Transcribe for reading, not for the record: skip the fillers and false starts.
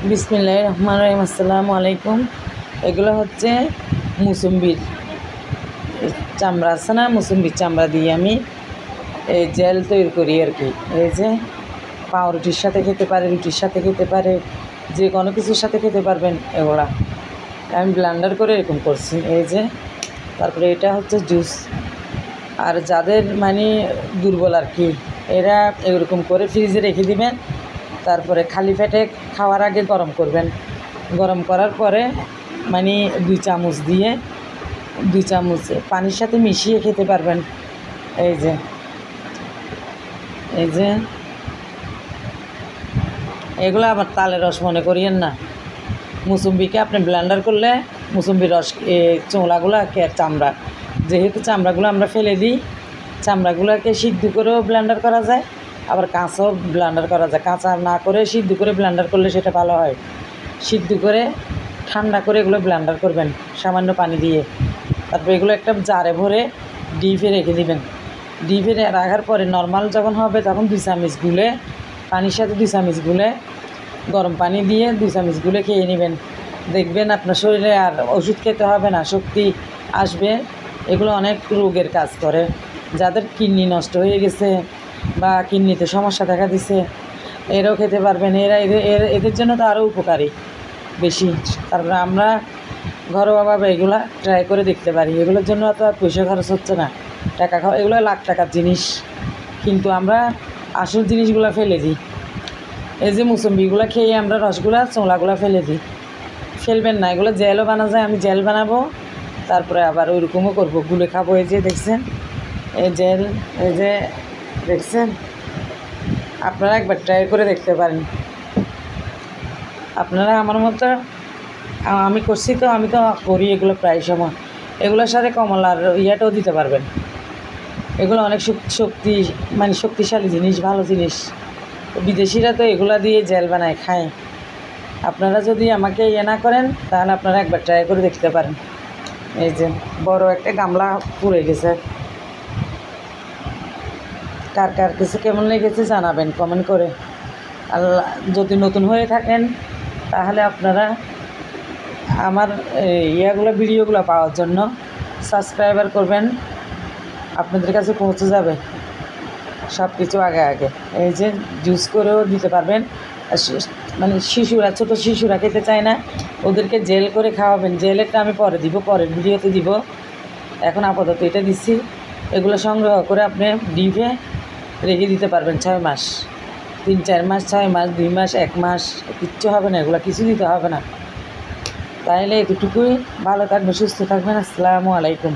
বিসমিল্লাহির রহমানির রহিম। আসসালামু আলাইকুম। এগুলো হচ্ছে মুসুম্বির চামড়া আছে না, মুসুম্বির চামড়া দিয়ে আমি এই জেল তৈরি করি আর কি। এই যে পাউরুটির সাথে খেতে পারে, রুটির সাথে খেতে পারে, যে কোনো কিছুর সাথে খেতে পারবেন। এগুলা আমি ব্লেন্ডার করে এরকম করছি। এই যে তারপরে এটা হচ্ছে জুস। আর যাদের মানে দুর্বল আর কি, এরা এরকম করে ফ্রিজে রেখে দিবেন। তারপরে খালি পেটে খাওয়ার আগে গরম করবেন। গরম করার পরে মানে 2 চামচ দিয়ে 2 চামচ পানির সাথে মিশিয়ে খেতে পারবেন। এই যে এই যে এগুলো আবার তালের রস মনে করিয়েন না। মুসুম্বিকে আপনি ব্লেন্ডার করলে মুসুম্বির রস চোলাগুলো চামড়া, যেহেতু চামড়াগুলো আমরা ফেলে দিই, চামড়াগুলোকে সিদ্ধ করেও ব্লেন্ডার করা যায়, আবার কাঁচাও ব্লেন্ডার করা যায়। কাঁচা না করে সিদ্ধ করে ব্লেন্ডার করলে সেটা ভালো হয়। সিদ্ধ করে ঠান্ডা করে এগুলো ব্লেন্ডার করবেন সামান্য পানি দিয়ে। তারপর এগুলো একটা জারে ভরে ডিপে রেখে দিবেন। ডিপে রাখার পরে নর্মাল যখন হবে তখন 2 চামচ গুলে পানির সাথে 2 চামচ গুলে গরম পানি দিয়ে 2 চামচ গুলে খেয়ে নেবেন। দেখবেন আপনার শরীরে আর ওষুধ খেতে হবে না, শক্তি আসবে। এগুলো অনেক রোগের কাজ করে। যাদের কিডনি নষ্ট হয়ে গেছে বা কিডনিতে সমস্যা দেখা দিছে, এরাও খেতে পারবেন। এদের জন্য তো আরও উপকারী বেশি। তারপরে আমরা ঘরোয়াভাবে এগুলো ট্রাই করে দেখতে পারি। এগুলোর জন্য তো আর পয়সা খরচ হচ্ছে না, টাকা এগুলো লাখ টাকার জিনিস, কিন্তু আমরা আসল জিনিসগুলো ফেলে দিই। এই যে মুসম্বিগুলো খেয়ে আমরা রসগুলা চোলাগুলো ফেলে দিই। ফেলবেন না, এগুলো জেলও বানা যায়। আমি জেল বানাবো, তারপরে আবার ওইরকমও করবো, গুলে খাবো। এই যে দেখছেন এই জেল, এই যে দেখছেন, আপনারা একবার ট্রাই করে দেখতে পারেন। আপনারা আমার মতো আমি করছি তো, আমি তো করি এগুলো প্রায় সময়। এগুলোর সাথে কমলার ইয়াটাও দিতে পারবেন। এগুলো অনেক শক্তি মানে শক্তিশালী জিনিস, ভালো জিনিস। বিদেশিরা তো এগুলো দিয়ে জেল বানায় খায়। আপনারা যদি আমাকে ইয়ে না করেন তাহলে আপনারা একবার ট্রাই করে দেখতে পারেন। এই যে বড় একটা গামলা পুড়ে গেছে। কার কার কিছু কেমন লেগেছে জানাবেন কমেন্ট করে। আল্লাহ, যদি নতুন হয়ে থাকেন তাহলে আপনারা আমার ভিডিওগুলো পাওয়ার জন্য সাবস্ক্রাইবার করবেন, আপনাদের কাছে পৌঁছে যাবে সব কিছু আগে আগে। এই যে জুস করেও দিতে পারবেন। মানে শিশুরা, ছোটো শিশুরা খেতে চায় না, ওদেরকে জেল করে খাওয়াবেন। জেলেরটা আমি পরে দিব, পরের ভিডিওতে দিব। এখন আপাতত এটা দিচ্ছি। এগুলো সংগ্রহ করে আপনি ডিপে রেখে দিতে পারবেন 6 মাস, 3-4 মাস, 6 মাস, 2 মাস, 1 মাস, কিচ্ছু হবে না। এগুলো কিছু দিতে হবে না। তাহলে এতটুকুই। ভালো থাকবেন, সুস্থ থাকবেন। আসসালামু আলাইকুম।